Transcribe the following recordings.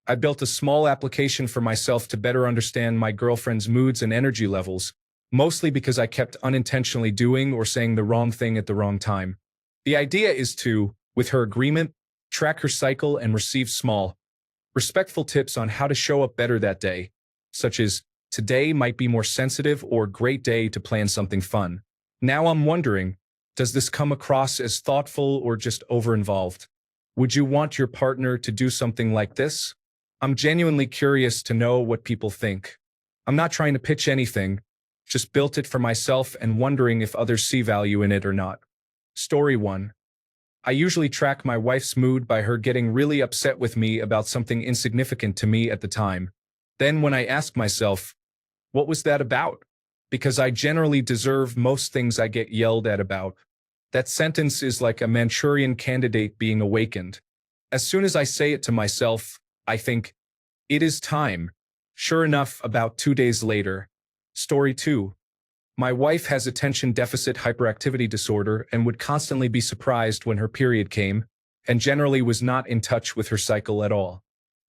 I built a small application for myself to better understand my girlfriend's moods and energy levels, mostly because I kept unintentionally doing or saying the wrong thing at the wrong time. The idea is to, with her agreement, track her cycle and receive small, respectful tips on how to show up better that day, such as, today might be more sensitive or great day to plan something fun. Now I'm wondering, does this come across as thoughtful or just over-involved? Would you want your partner to do something like this? I'm genuinely curious to know what people think. I'm not trying to pitch anything, just built it for myself and wondering if others see value in it or not. Story 1. I usually track my wife's mood by her getting really upset with me about something insignificant to me at the time. Then when I ask myself, what was that about? Because I generally deserve most things I get yelled at about. That sentence is like a Manchurian candidate being awakened. As soon as I say it to myself, I think, it is time. Sure enough, about 2 days later. Story 2. My wife has attention deficit hyperactivity disorder and would constantly be surprised when her period came, and generally was not in touch with her cycle at all.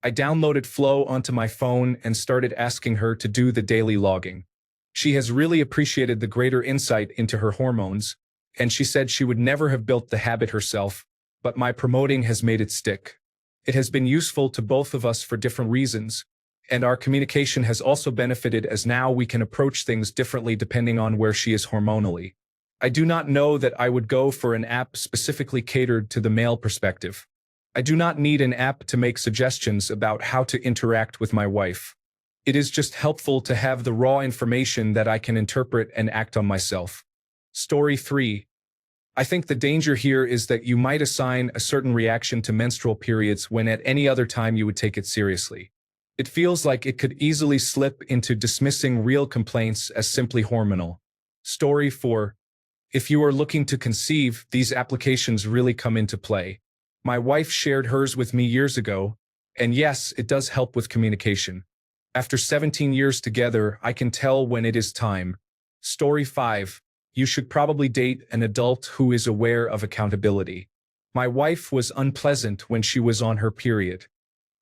I downloaded Flow onto my phone and started asking her to do the daily logging. She has really appreciated the greater insight into her hormones, and she said she would never have built the habit herself, but my promoting has made it stick. It has been useful to both of us for different reasons, and our communication has also benefited as now we can approach things differently depending on where she is hormonally. I do not know that I would go for an app specifically catered to the male perspective. I do not need an app to make suggestions about how to interact with my wife. It is just helpful to have the raw information that I can interpret and act on myself. Story 3. I think the danger here is that you might assign a certain reaction to menstrual periods when at any other time you would take it seriously. It feels like it could easily slip into dismissing real complaints as simply hormonal. Story 4. If you are looking to conceive, these applications really come into play. My wife shared hers with me years ago, and yes, it does help with communication. After 17 years together, I can tell when it is time. Story 5. You should probably date an adult who is aware of accountability. My wife was unpleasant when she was on her period.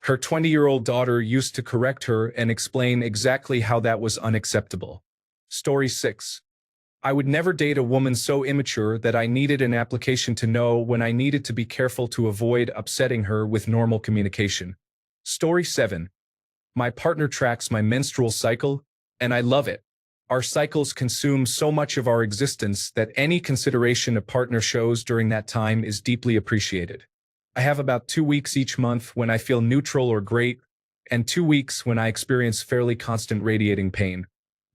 Her 20-year-old daughter used to correct her and explain exactly how that was unacceptable. Story 6. I would never date a woman so immature that I needed an application to know when I needed to be careful to avoid upsetting her with normal communication. Story 7. My partner tracks my menstrual cycle, and I love it. Our cycles consume so much of our existence that any consideration a partner shows during that time is deeply appreciated. I have about 2 weeks each month when I feel neutral or great, and 2 weeks when I experience fairly constant radiating pain.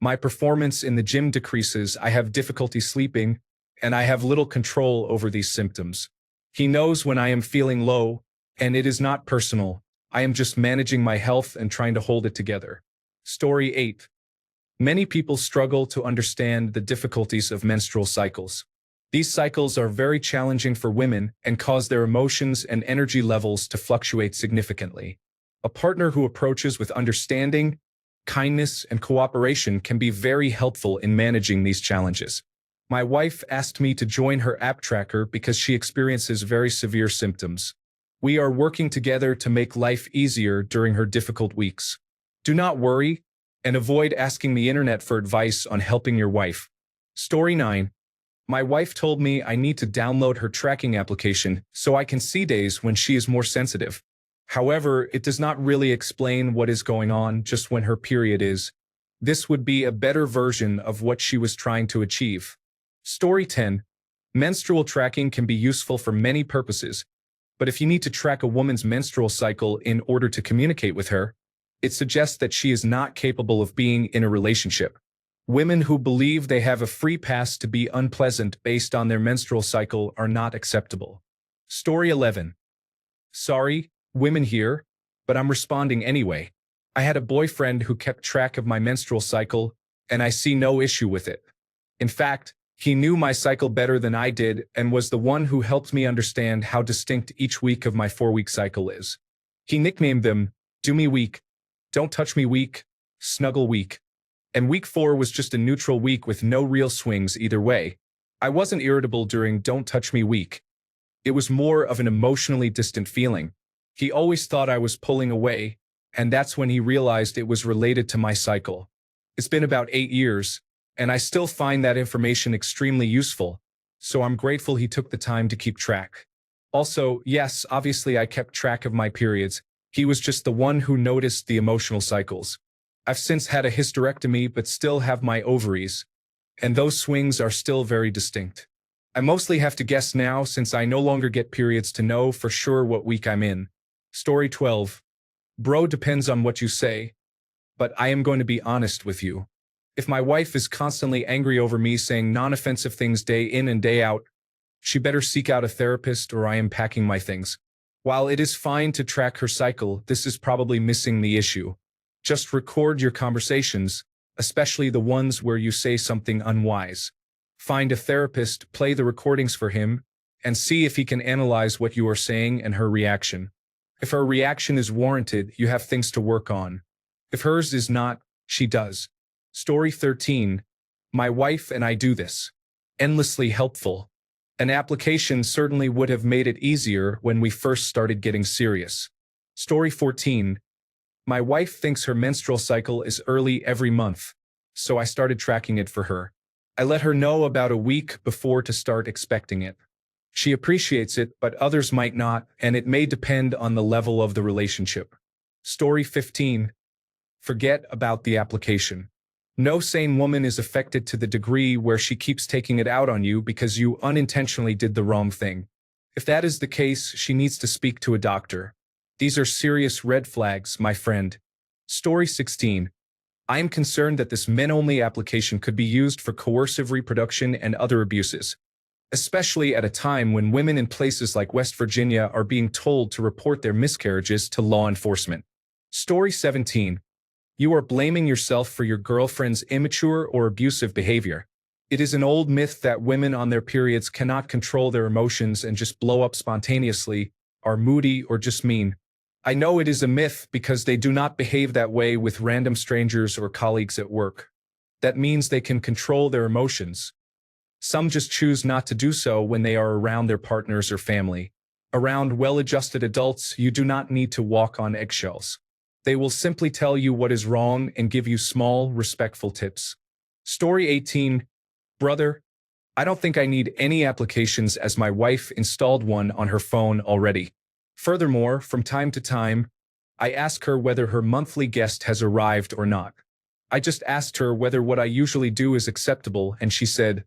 My performance in the gym decreases, I have difficulty sleeping, and I have little control over these symptoms. He knows when I am feeling low, and it is not personal. I am just managing my health and trying to hold it together. Story 8. Many people struggle to understand the difficulties of menstrual cycles. These cycles are very challenging for women and cause their emotions and energy levels to fluctuate significantly. A partner who approaches with understanding, kindness, and cooperation can be very helpful in managing these challenges. My wife asked me to join her app tracker because she experiences very severe symptoms. We are working together to make life easier during her difficult weeks. Do not worry, and avoid asking the internet for advice on helping your wife. Story 9. My wife told me I need to download her tracking application so I can see days when she is more sensitive. However, it does not really explain what is going on just when her period is. This would be a better version of what she was trying to achieve. Story 10. Menstrual tracking can be useful for many purposes, but if you need to track a woman's menstrual cycle in order to communicate with her, it suggests that she is not capable of being in a relationship. Women who believe they have a free pass to be unpleasant based on their menstrual cycle are not acceptable. Story 11. Sorry, women here, but I'm responding anyway. I had a boyfriend who kept track of my menstrual cycle, and I see no issue with it. In fact, he knew my cycle better than I did and was the one who helped me understand how distinct each week of my 4-week cycle is. He nicknamed them, Do Me Week, Don't Touch Me Week, Snuggle Week. And week 4 was just a neutral week with no real swings either way. I wasn't irritable during Don't Touch Me week. It was more of an emotionally distant feeling. He always thought I was pulling away, and that's when he realized it was related to my cycle. It's been about 8 years, and I still find that information extremely useful, so I'm grateful he took the time to keep track. Also, yes, obviously I kept track of my periods. He was just the one who noticed the emotional cycles. I've since had a hysterectomy but still have my ovaries, and those swings are still very distinct. I mostly have to guess now since I no longer get periods to know for sure what week I'm in. Story 12. Bro, depends on what you say, but I am going to be honest with you. If my wife is constantly angry over me saying non-offensive things day in and day out, she better seek out a therapist or I am packing my things. While it is fine to track her cycle, this is probably missing the issue. Just record your conversations, especially the ones where you say something unwise. Find a therapist, play the recordings for him, and see if he can analyze what you are saying and her reaction. If her reaction is warranted, you have things to work on. If hers is not, she does. Story 13. My wife and I do this. Endlessly helpful. An application certainly would have made it easier when we first started getting serious. Story 14. My wife thinks her menstrual cycle is early every month, so I started tracking it for her. I let her know about a week before to start expecting it. She appreciates it, but others might not, and it may depend on the level of the relationship. Story 15. Forget about the application. No sane woman is affected to the degree where she keeps taking it out on you because you unintentionally did the wrong thing. If that is the case, she needs to speak to a doctor. These are serious red flags, my friend. Story 16. I am concerned that this men-only application could be used for coercive reproduction and other abuses, especially at a time when women in places like West Virginia are being told to report their miscarriages to law enforcement. Story 17. You are blaming yourself for your girlfriend's immature or abusive behavior. It is an old myth that women on their periods cannot control their emotions and just blow up spontaneously, are moody, or just mean. I know it is a myth because they do not behave that way with random strangers or colleagues at work. That means they can control their emotions. Some just choose not to do so when they are around their partners or family. Around well-adjusted adults, you do not need to walk on eggshells. They will simply tell you what is wrong and give you small, respectful tips. Story 18. Brother, I don't think I need any applications as my wife installed one on her phone already. Furthermore, from time to time, I ask her whether her monthly guest has arrived or not. I just asked her whether what I usually do is acceptable, and she said,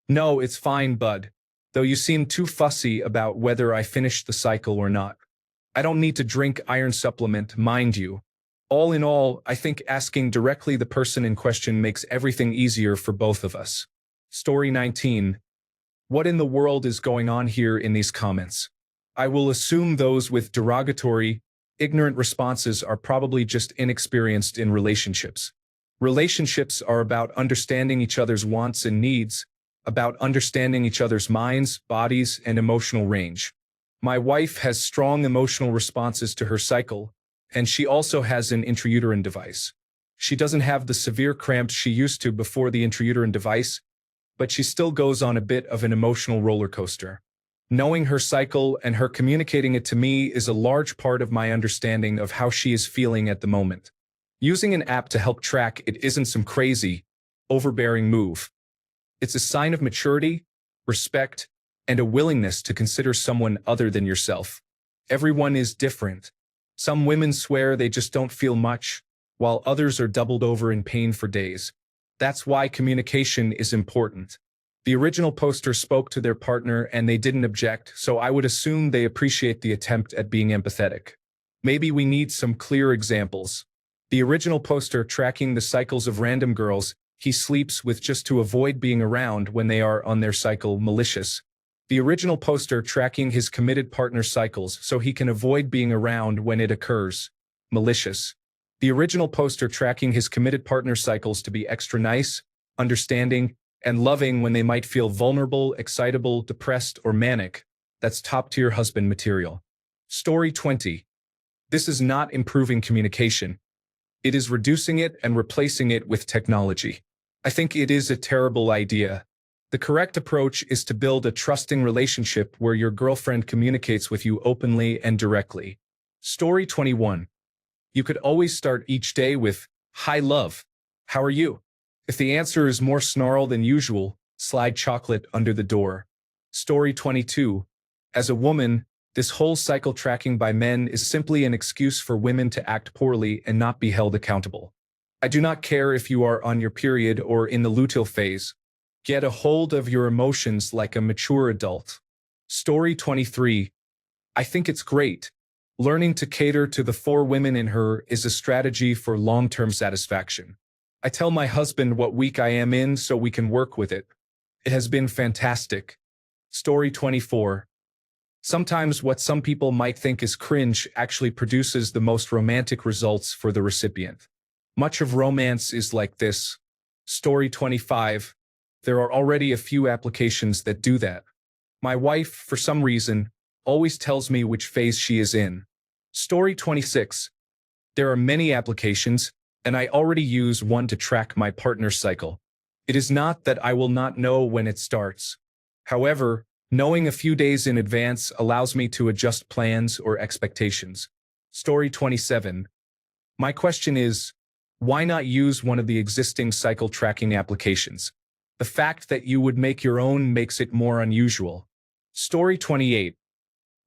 "No, it's fine, bud, though you seem too fussy about whether I finished the cycle or not. I don't need to drink iron supplement, mind you." All in all, I think asking directly the person in question makes everything easier for both of us. Story 19. What in the world is going on here in these comments? I will assume those with derogatory, ignorant responses are probably just inexperienced in relationships. Relationships are about understanding each other's wants and needs, about understanding each other's minds, bodies, and emotional range. My wife has strong emotional responses to her cycle, and she also has an intrauterine device. She doesn't have the severe cramps she used to before the intrauterine device, but she still goes on a bit of an emotional roller coaster. Knowing her cycle and her communicating it to me is a large part of my understanding of how she is feeling at the moment. Using an app to help track it isn't some crazy, overbearing move. It's a sign of maturity, respect, and a willingness to consider someone other than yourself. Everyone is different. Some women swear they just don't feel much, while others are doubled over in pain for days. That's why communication is important. The original poster spoke to their partner and they didn't object, so I would assume they appreciate the attempt at being empathetic. Maybe we need some clear examples. The original poster tracking the cycles of random girls he sleeps with just to avoid being around when they are on their cycle, malicious. The original poster tracking his committed partner cycles so he can avoid being around when it occurs, malicious. The original poster tracking his committed partner cycles to be extra nice, understanding, and loving when they might feel vulnerable, excitable, depressed, or manic. That's top-tier husband material. Story 20. This is not improving communication. It is reducing it and replacing it with technology. I think it is a terrible idea. The correct approach is to build a trusting relationship where your girlfriend communicates with you openly and directly. Story 21. You could always start each day with, "Hi, love. How are you?" If the answer is more snarl than usual, slide chocolate under the door. Story 22. As a woman, this whole cycle tracking by men is simply an excuse for women to act poorly and not be held accountable. I do not care if you are on your period or in the luteal phase. Get a hold of your emotions like a mature adult. Story 23. I think it's great. Learning to cater to the four women in her is a strategy for long-term satisfaction. I tell my husband what week I am in so we can work with it. It has been fantastic. Story 24. Sometimes what some people might think is cringe actually produces the most romantic results for the recipient. Much of romance is like this. Story 25. There are already a few applications that do that. My wife, for some reason, always tells me which phase she is in. Story 26. There are many applications, and I already use one to track my partner's cycle. It is not that I will not know when it starts. However, knowing a few days in advance allows me to adjust plans or expectations. Story 27. My question is, why not use one of the existing cycle tracking applications? The fact that you would make your own makes it more unusual. Story 28.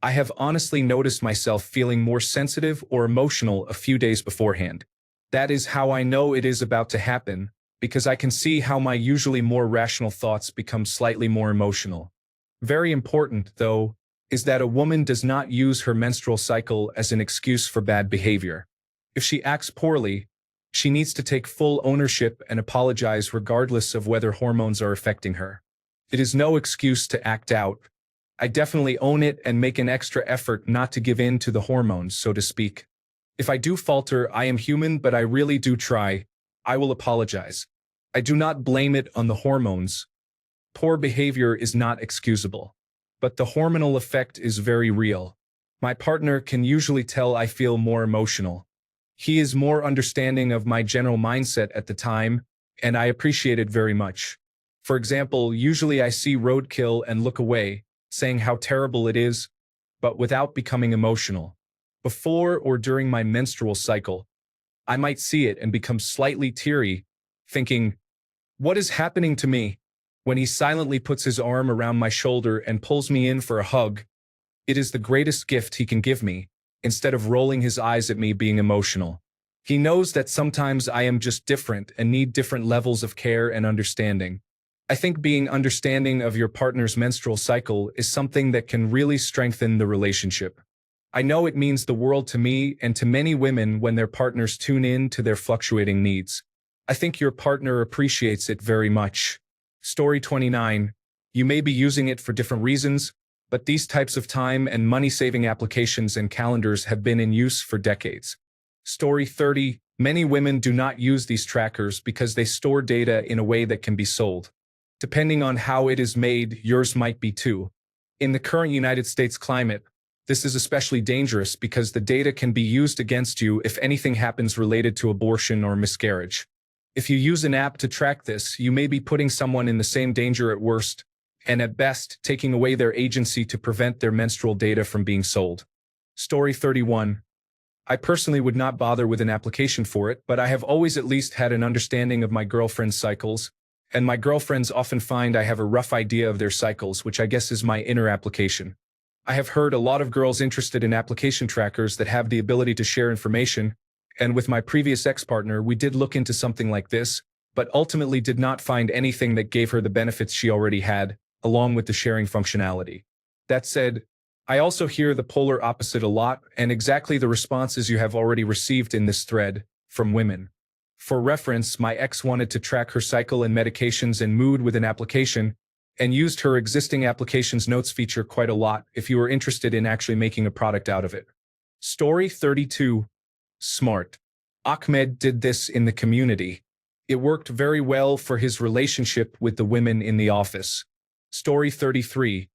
I have honestly noticed myself feeling more sensitive or emotional a few days beforehand. That is how I know it is about to happen, because I can see how my usually more rational thoughts become slightly more emotional. Very important, though, is that a woman does not use her menstrual cycle as an excuse for bad behavior. If she acts poorly, she needs to take full ownership and apologize regardless of whether hormones are affecting her. It is no excuse to act out. I definitely own it and make an extra effort not to give in to the hormones, so to speak. If I do falter, I am human, but I really do try. I will apologize. I do not blame it on the hormones. Poor behavior is not excusable. But the hormonal effect is very real. My partner can usually tell I feel more emotional. He is more understanding of my general mindset at the time, and I appreciate it very much. For example, usually I see roadkill and look away, saying how terrible it is, but without becoming emotional. Before or during my menstrual cycle, I might see it and become slightly teary, thinking, "What is happening to me?" When he silently puts his arm around my shoulder and pulls me in for a hug, it is the greatest gift he can give me, instead of rolling his eyes at me being emotional. He knows that sometimes I am just different and need different levels of care and understanding. I think being understanding of your partner's menstrual cycle is something that can really strengthen the relationship. I know it means the world to me and to many women when their partners tune in to their fluctuating needs. I think your partner appreciates it very much. Story 29. You may be using it for different reasons, but these types of time and money-saving applications and calendars have been in use for decades. Story 30. Many women do not use these trackers because they store data in a way that can be sold. Depending on how it is made, yours might be too. In the current United States climate, this is especially dangerous because the data can be used against you if anything happens related to abortion or miscarriage. If you use an app to track this, you may be putting someone in the same danger at worst, and at best, taking away their agency to prevent their menstrual data from being sold. Story 31. I personally would not bother with an application for it, but I have always at least had an understanding of my girlfriend's cycles, and my girlfriends often find I have a rough idea of their cycles, which I guess is my inner application. I have heard a lot of girls interested in application trackers that have the ability to share information, and with my previous ex-partner, we did look into something like this, but ultimately did not find anything that gave her the benefits she already had, along with the sharing functionality. That said, I also hear the polar opposite a lot, and exactly the responses you have already received in this thread, from women. For reference, my ex wanted to track her cycle and medications and mood with an application, and used her existing application's notes feature quite a lot if you are interested in actually making a product out of it. Story 32. Smart. Ahmed did this in the community. It worked very well for his relationship with the women in the office. Story 33.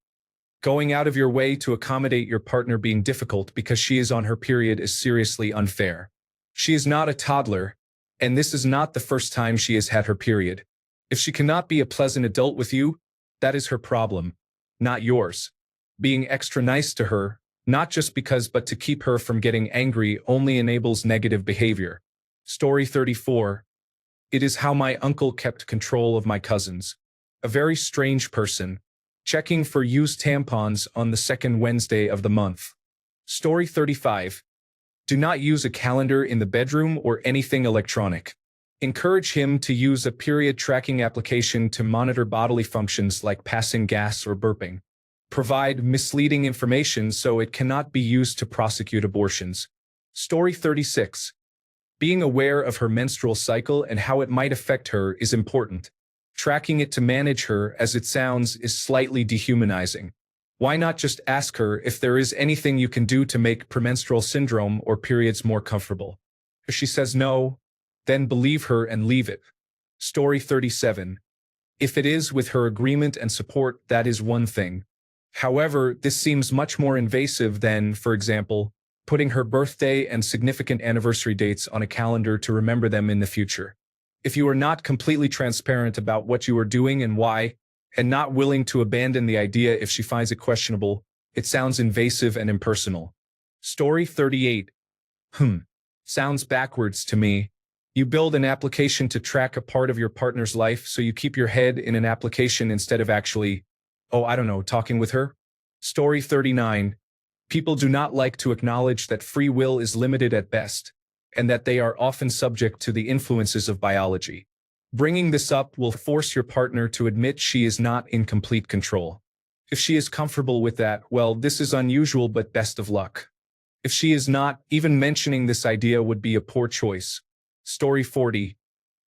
Going out of your way to accommodate your partner being difficult because she is on her period is seriously unfair. She is not a toddler, and this is not the first time she has had her period. If she cannot be a pleasant adult with you, that is her problem, not yours. Being extra nice to her, Not just because but to keep her from getting angry only enables negative behavior. Story 34. It is how my uncle kept control of my cousins. A very strange person. Checking for used tampons on the second Wednesday of the month. Story 35. Do not use a calendar in the bedroom or anything electronic. Encourage him to use a period tracking application to monitor bodily functions like passing gas or burping. Provide misleading information so it cannot be used to prosecute abortions. Story 36. Being aware of her menstrual cycle and how it might affect her is important. Tracking it to manage her, as it sounds, is slightly dehumanizing. Why not just ask her if there is anything you can do to make premenstrual syndrome or periods more comfortable? If she says no, then believe her and leave it. Story 37. If it is with her agreement and support, that is one thing. However, this seems much more invasive than, for example, putting her birthday and significant anniversary dates on a calendar to remember them in the future. If you are not completely transparent about what you are doing and why, and not willing to abandon the idea if she finds it questionable, it sounds invasive and impersonal. Story 38. Sounds backwards to me. You build an application to track a part of your partner's life, so you keep your head in an application instead of actually, talking with her? Story 39. People do not like to acknowledge that free will is limited at best, and that they are often subject to the influences of biology. Bringing this up will force your partner to admit she is not in complete control. If she is comfortable with that, well, this is unusual, but best of luck. If she is not, even mentioning this idea would be a poor choice. Story 40.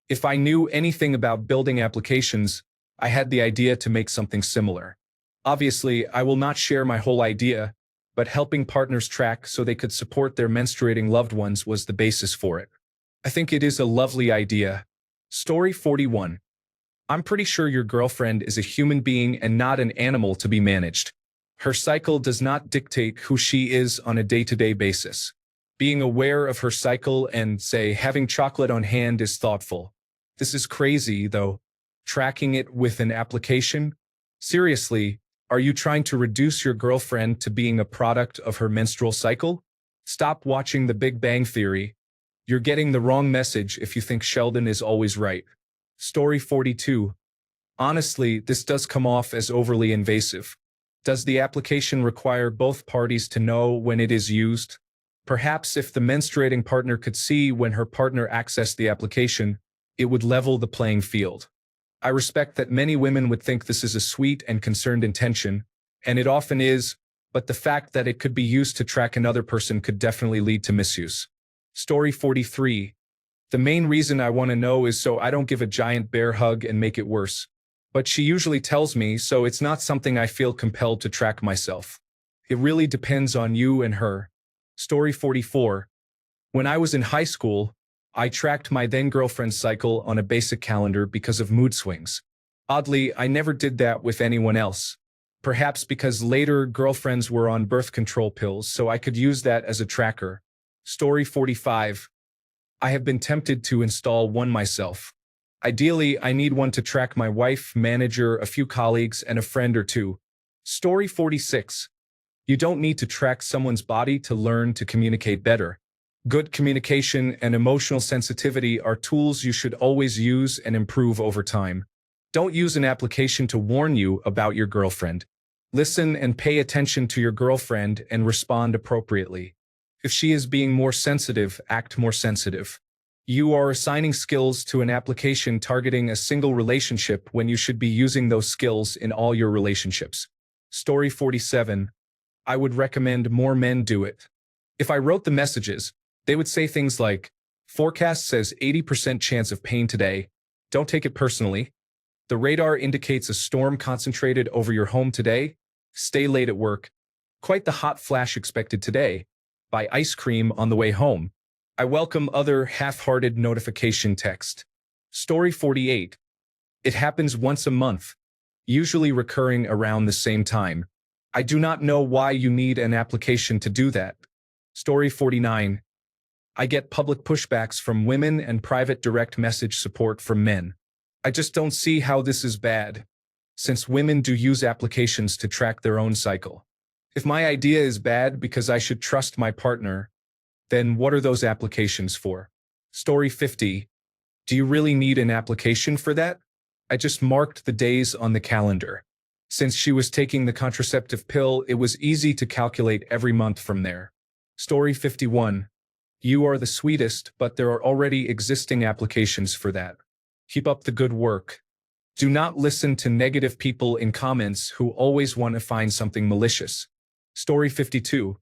If I knew anything about building applications, I had the idea to make something similar. Obviously, I will not share my whole idea, but helping partners track so they could support their menstruating loved ones was the basis for it. I think it is a lovely idea. Story 41. I'm pretty sure your girlfriend is a human being and not an animal to be managed. Her cycle does not dictate who she is on a day-to-day basis. Being aware of her cycle and, say, having chocolate on hand is thoughtful. This is crazy, though. Tracking it with an application? Seriously, are you trying to reduce your girlfriend to being a product of her menstrual cycle? Stop watching The Big Bang Theory. You're getting the wrong message if you think Sheldon is always right. Story 42. Honestly, this does come off as overly invasive. Does the application require both parties to know when it is used? Perhaps if the menstruating partner could see when her partner accessed the application, it would level the playing field. I respect that many women would think this is a sweet and concerned intention, and it often is, but the fact that it could be used to track another person could definitely lead to misuse. Story 43. The main reason I want to know is so I don't give a giant bear hug and make it worse. But she usually tells me, so it's not something I feel compelled to track myself. It really depends on you and her. Story 44. When I was in high school, I tracked my then-girlfriend's cycle on a basic calendar because of mood swings. Oddly, I never did that with anyone else. Perhaps because later girlfriends were on birth control pills, so I could use that as a tracker. Story 45. I have been tempted to install one myself. Ideally, I need one to track my wife, manager, a few colleagues, and a friend or two. Story 46. You don't need to track someone's body to learn to communicate better. Good communication and emotional sensitivity are tools you should always use and improve over time. Don't use an application to warn you about your girlfriend. Listen and pay attention to your girlfriend and respond appropriately. If she is being more sensitive, act more sensitive. You are assigning skills to an application targeting a single relationship when you should be using those skills in all your relationships. Story 47. I would recommend more men do it. If I wrote the messages, they would say things like, forecast says 80% chance of pain today. Don't take it personally. The radar indicates a storm concentrated over your home today. Stay late at work. Quite the hot flash expected today. Buy ice cream on the way home. I welcome other half-hearted notification text. Story 48. It happens once a month, usually recurring around the same time. I do not know why you need an application to do that. Story 49. I get public pushbacks from women and private direct message support from men. I just don't see how this is bad, since women do use applications to track their own cycle. If my idea is bad because I should trust my partner, then what are those applications for? Story 50. Do you really need an application for that? I just marked the days on the calendar. Since she was taking the contraceptive pill, it was easy to calculate every month from there. Story 51. You are the sweetest, but there are already existing applications for that. Keep up the good work. Do not listen to negative people in comments who always want to find something malicious. Story 52.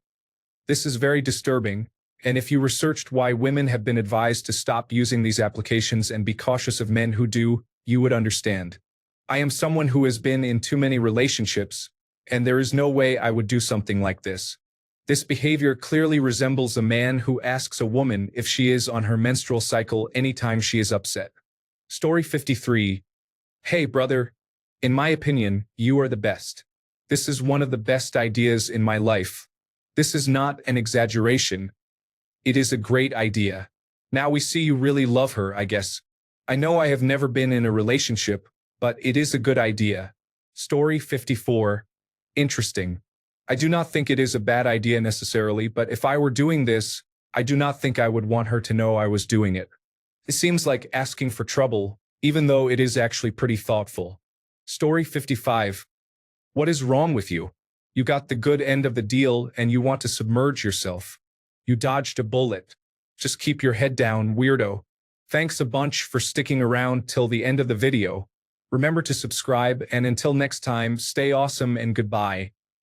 This is very disturbing, and if you researched why women have been advised to stop using these applications and be cautious of men who do, you would understand. I am someone who has been in too many relationships, and there is no way I would do something like this. This behavior clearly resembles a man who asks a woman if she is on her menstrual cycle anytime she is upset. Story 53. Hey, brother. In my opinion, you are the best. This is one of the best ideas in my life. This is not an exaggeration. It is a great idea. Now we see you really love her, I guess. I know I have never been in a relationship, but it is a good idea. Story 54. Interesting. I do not think it is a bad idea necessarily, but if I were doing this, I do not think I would want her to know I was doing it. It seems like asking for trouble, even though it is actually pretty thoughtful. Story 55. What is wrong with you? You got the good end of the deal and you want to submerge yourself. You dodged a bullet. Just keep your head down, weirdo. Thanks a bunch for sticking around till the end of the video. Remember to subscribe, and until next time, stay awesome and goodbye.